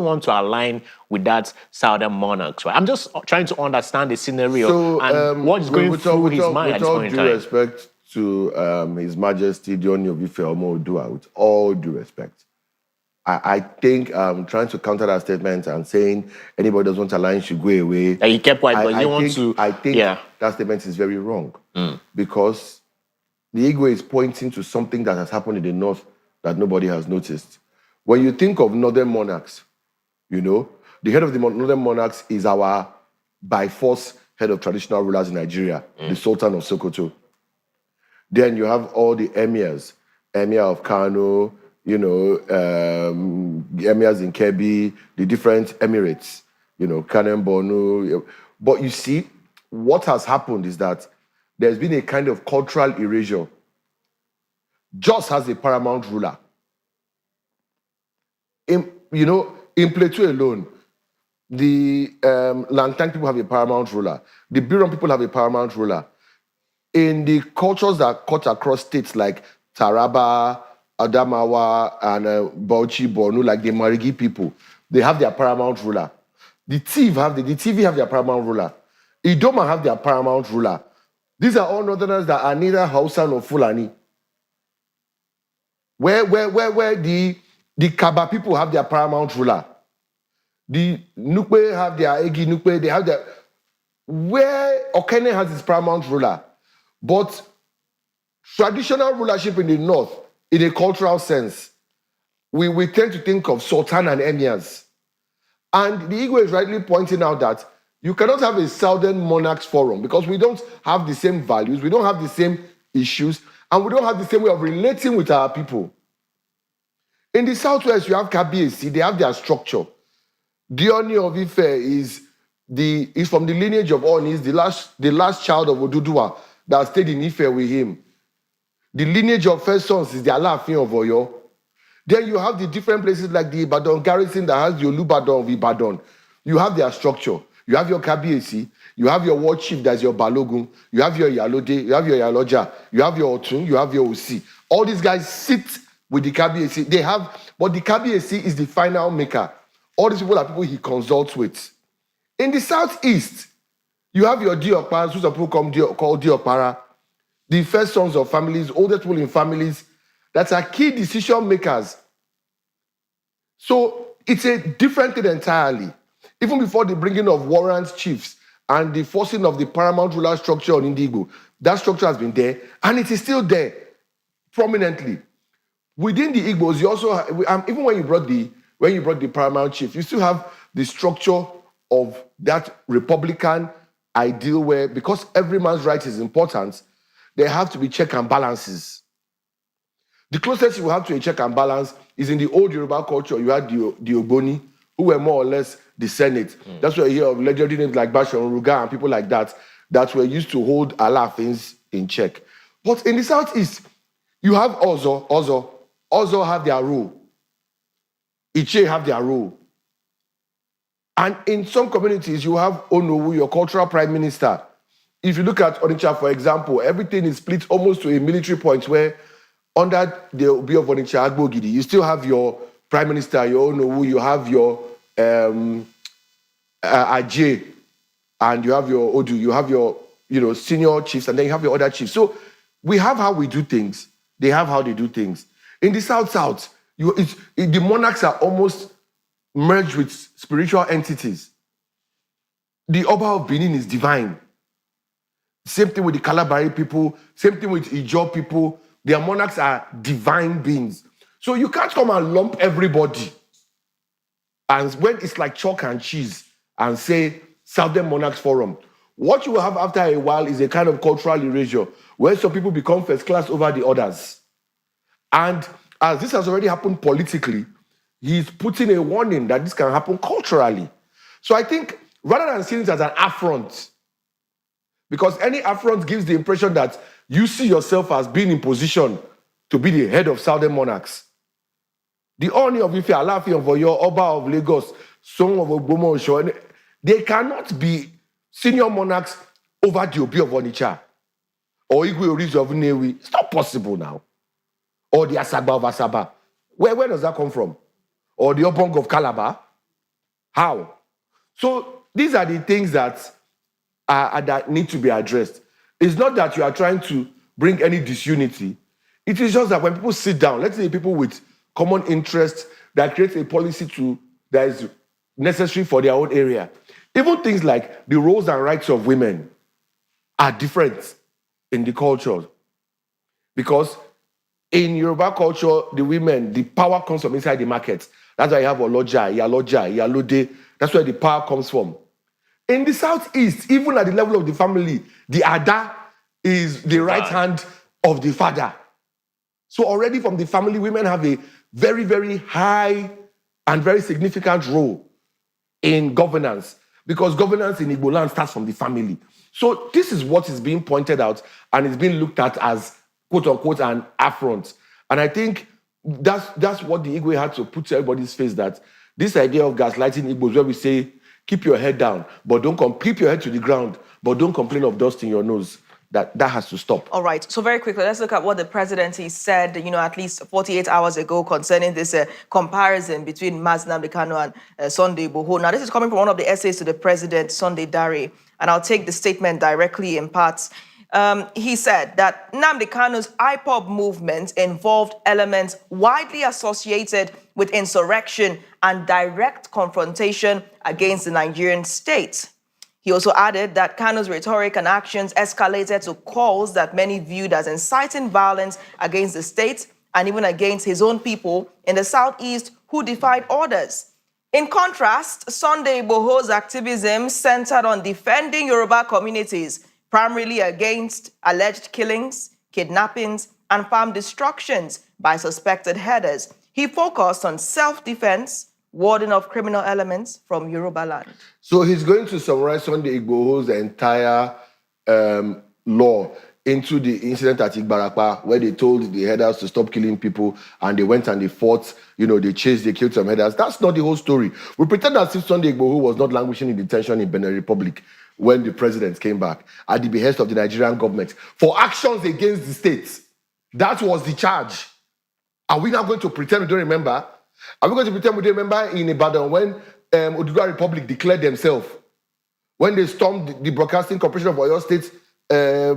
want to align with that southern monarchs. Right? I'm just trying to understand the scenario and what's going through his mind at this point in time. With all due respect to His Majesty the Ooni of Ife Omo-Oduwa, with all due respect, I think trying to counter that statement and saying anybody doesn't want to align should go away. He kept quiet, but you want to. I think that statement is very wrong because the Igbo is pointing to something that has happened in the north that nobody has noticed. When you think of northern monarchs, you know, the head of the northern monarchs is our, by force, head of traditional rulers in Nigeria, the Sultan of Sokoto. Then you have all the emirs, Emir of Kano, you know, emirs in Kebbi, the different emirates, you know, Kanem Borno. But you see, what has happened is that there's been a kind of cultural erasure. Jos has a paramount ruler. In Plateau alone, the Langtang people have a paramount ruler. The Biron people have a paramount ruler. In the cultures that cut across states like Taraba, Adamawa, and Bauchi, Borno, like the Marigi people, they have their paramount ruler. The TV have their paramount ruler. Idoma have their paramount ruler. These are all northerners that are neither Hausa nor Fulani. Where the Kaba people have their paramount ruler. The Nukwe have their Egi Nukwe, they have their... Where Okene has his paramount ruler. But traditional rulership in the north, in a cultural sense, we tend to think of sultan and emirs. And the Igbo is rightly pointing out that you cannot have a southern monarchs forum because we don't have the same values, we don't have the same issues, and we don't have the same way of relating with our people. In the southwest, you have Kabiyesi, they have their structure. The Ooni of Ife is from the lineage of Ooni, the last child of Oduduwa that stayed in Ife with him. The lineage of first sons is the Alaafin of Oyo. Then you have the different places like the Ibadan garrison that has the Olubadan of Ibadan. You have their structure. You have your Kabiyesi, you have your war chief, that's your Balogun, you have your Yalode, you have your Yaloja, you have your Otun, you have your Osi. All these guys sit with the Kabiyesi. But the Kabiyesi is the final maker. All these people are people he consults with. In the southeast, you have your Diokparas, who some people call Diokpara, the first sons of families, oldest people in families, that are key decision makers. So it's a different thing entirely. Even before the bringing of warrant chiefs and the forcing of the paramount ruler structure on Igbo, that structure has been there, and it is still there prominently. Within the Igbos, you also even when you brought the paramount chief, you still have the structure of that republican ideal where, because every man's right is important, there have to be check and balances. The closest you have to a check and balance is in the old Yoruba culture. You had the Ogboni, who were more or less the Senate. That's where you hear of legendary names like Bashir Ruga and people like that were used to hold Alaafins in check. But in the southeast, you have Ozo have their role. Iche have their role. And in some communities, you have Onowu, your cultural prime minister. If you look at Onitsha, for example, everything is split almost to a military point where under the Obi of Onitsha, Agbogidi, you still have your prime minister, your Onowu, you have your Ajay, and you have your Odu, you have your senior chiefs, and then you have your other chiefs. So we have how we do things. They have how they do things. In the South, the monarchs are almost merged with spiritual entities. The Oba of Benin is divine. Same thing with the Kalabari people, same thing with Ijaw people. Their monarchs are divine beings. So you can't come and lump everybody. And when it's like chalk and cheese and say Southern Monarchs Forum, what you will have after a while is a kind of cultural erasure where some people become first class over the others. And as this has already happened politically, he's putting a warning that this can happen culturally. So I think rather than seeing it as an affront, because any affront gives the impression that you see yourself as being in position to be the head of Southern monarchs. The Ooni of Ife, Alaafin of Oyo, Oba of Lagos, Son of Ogbunechendo, they cannot be senior monarchs over the Obi of Onitsha or Igwe Orizu of Nnewi. It's not possible now. Or the Asaba of Asaba. Where does that come from? Or the Obong of Calabar. How? So these are the things that that need to be addressed. It's not that you are trying to bring any disunity. It is just that when people sit down, let's say people with common interests that create a policy that is necessary for their own area. Even things like the roles and rights of women are different in the culture. Because in Yoruba culture, the women, the power comes from inside the market. That's why you have Oloja, Iyaloja, Iyalode. That's where the power comes from. In the southeast, even at the level of the family, the Ada is the right hand of the father. So already from the family, women have a very, very high and very significant role in governance, because governance in Igbo land starts from the family. So this is what is being pointed out, and it's being looked at as quote unquote an affront. And I think that's what the Igwe had to put to everybody's face, that this idea of gaslighting Igbos, where we say, keep your head down, but keep your head to the ground, but don't complain of dust in your nose. That has to stop. All right. So very quickly, let's look at what the presidency said, at least 48 hours ago concerning this comparison between Mazi Nnamdi Kanu and Sunday Igboho. Now, this is coming from one of the essays to the president, Sunday Dare, and I'll take the statement directly in parts. He said that Nnamdi Kanu's IPOB movement involved elements widely associated with insurrection and direct confrontation against the Nigerian state. He also added that Kanu's rhetoric and actions escalated to calls that many viewed as inciting violence against the state and even against his own people in the southeast who defied orders. In contrast, Sunday Igboho's activism centered on defending Yoruba communities, primarily against alleged killings, kidnappings, and farm destructions by suspected headers. He focused on self-defense, warding off criminal elements from Yoruba land. So he's going to summarize Sunday Igboho's entire law into the incident at Igbarapa, where they told the headers to stop killing people, and they went and they fought, they chased, they killed some headers. That's not the whole story. We pretend as if Sunday Igboho was not languishing in detention in Benin Republic when the president came back at the behest of the Nigerian government for actions against the state. That was the charge. Are we now going to pretend we don't remember? Are we going to pretend we don't remember in Ibadan when Oduduwa Republic declared themselves, when they stormed the Broadcasting Corporation of Oyo State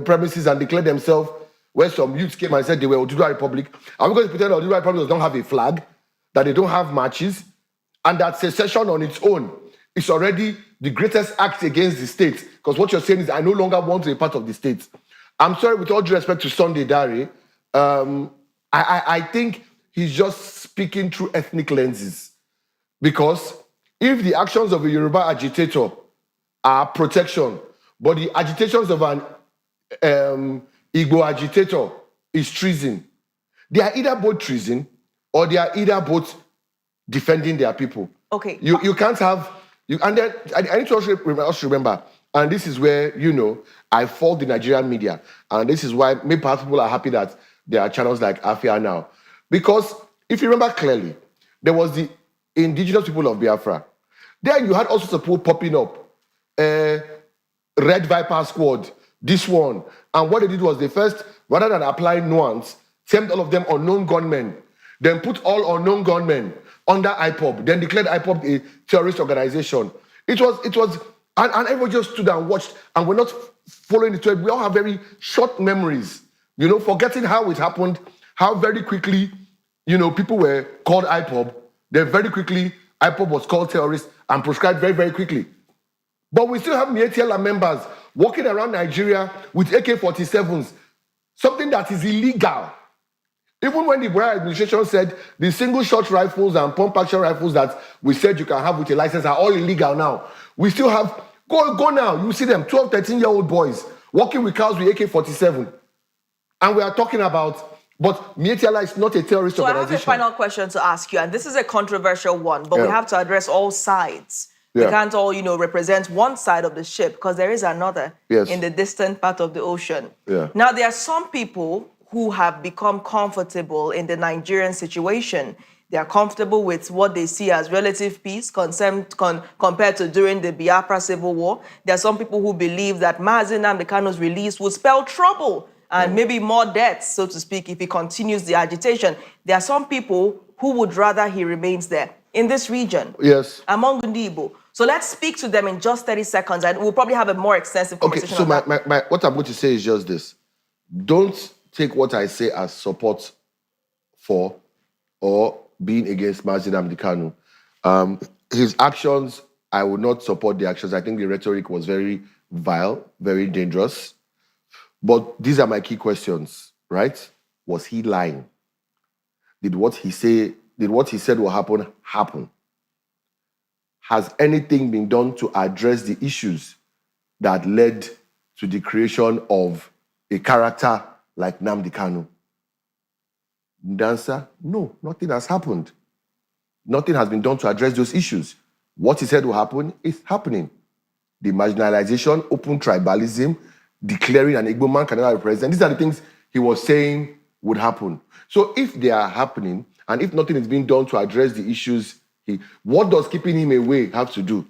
premises and declared themselves, where some youths came and said they were Oduduwa Republic? Are we going to pretend that Oduduwa Republic does not have a flag, that they don't have marches, and that secession on its own is already the greatest act against the state? Because what you're saying is, I no longer want to be part of the state. I'm sorry, with all due respect to Sunday Dare, I think he's just speaking through ethnic lenses. Because if the actions of a Yoruba agitator are protection, but the agitations of an Igbo agitator is treason, they are either both treason or they are either both defending their people. Okay. You can't have... and then I need to also remember, and this is where, I fault the Nigerian media, and this is why maybe perhaps people are happy that there are channels like Afia now. Because if you remember clearly, there was the indigenous people of Biafra. Then you had also support popping up. Red Viper Squad, this one. And what they did was they first, rather than apply nuance, termed all of them unknown gunmen, then put all unknown gunmen under IPOB, then declared IPOB a terrorist organization. It was, and everyone just stood and watched, and we're not following the trend. We all have very short memories, forgetting how it happened, how very quickly, people were called IPOB, then very quickly, IPOB was called terrorist and proscribed very, very quickly. But we still have Mietiela members walking around Nigeria with AK-47s, something that is illegal. Even when the Buhari administration said the single-shot rifles and pump-action rifles that we said you can have with a license are all illegal now, we still have... Go now. You see them, 12, 13-year-old boys walking with cars with AK-47. And we are talking about... But Mietiela is not a terrorist organization. So I have a final question to ask you, and this is a controversial one, but we have to address all sides. We can't all, represent one side of the ship, because there is another in the distant part of the ocean. Now, there are some people who have become comfortable in the Nigerian situation. They are comfortable with what they see as relative peace compared to during the Biafra Civil War. There are some people who believe that Mazi Nnamdi Kanu's release will spell trouble and maybe more deaths, so to speak, if he continues the agitation. There are some people who would rather he remains there. in this region. Yes. Among Igbo. So let's speak to them in just 30 seconds, and we'll probably have a more extensive conversation. Okay, so what I'm going to say is just this. Don't take what I say as support for or being against Mazi Nnamdi Kanu. His actions, I would not support the actions. I think the rhetoric was very vile, very dangerous. But these are my key questions, right? Was he lying? Did what he said will happen, happen? Has anything been done to address the issues that led to the creation of a character like Nnamdi Kanu? The answer, no, nothing has happened. Nothing has been done to address those issues. What he said will happen is happening. The marginalization, open tribalism, declaring an Igbo man can never be president. These are the things he was saying would happen. So if they are happening, and if nothing is being done to address the issues, what does keeping him away have to do?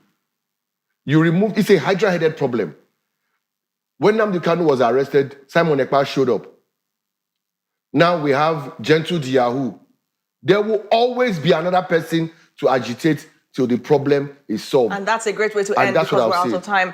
It's a hydra-headed problem. When Nnamdi Kanu was arrested, Simon Ekpa showed up. Now we have Gentle Yahoo. There will always be another person to agitate till the problem is solved. And that's a great way to end because we're out of time.